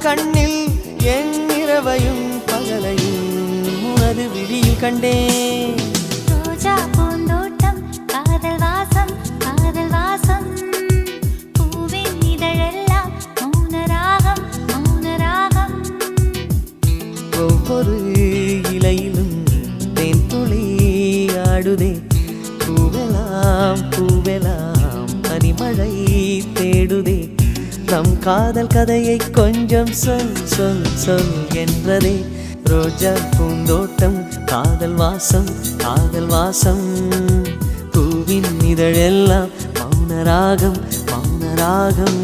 கண்ணில் என் இரவையும் பகலையும் உனது விழியில் கண்டேன். ரோஜா பூந்தோட்டம் காதல் வாசம் காதல் வாசம் பூவின் இதழெல்லாம் மௌனராகம் மௌனராகம். ஒவ்வொரு இலையிலும் தேன் துளி ஆடுதே. பூவெல்லாம் பூவெல்லாம் பனிமழை தேடுதே. நம் காதல் கதையை கொஞ்சம் சொல் சொல் சொல் என்றதே. ரோஜா பூந்தோட்டம் காதல் வாசம் காதல் வாசம் பூவின் இதழெல்லாம் மௌனராகம் மௌனராகம்.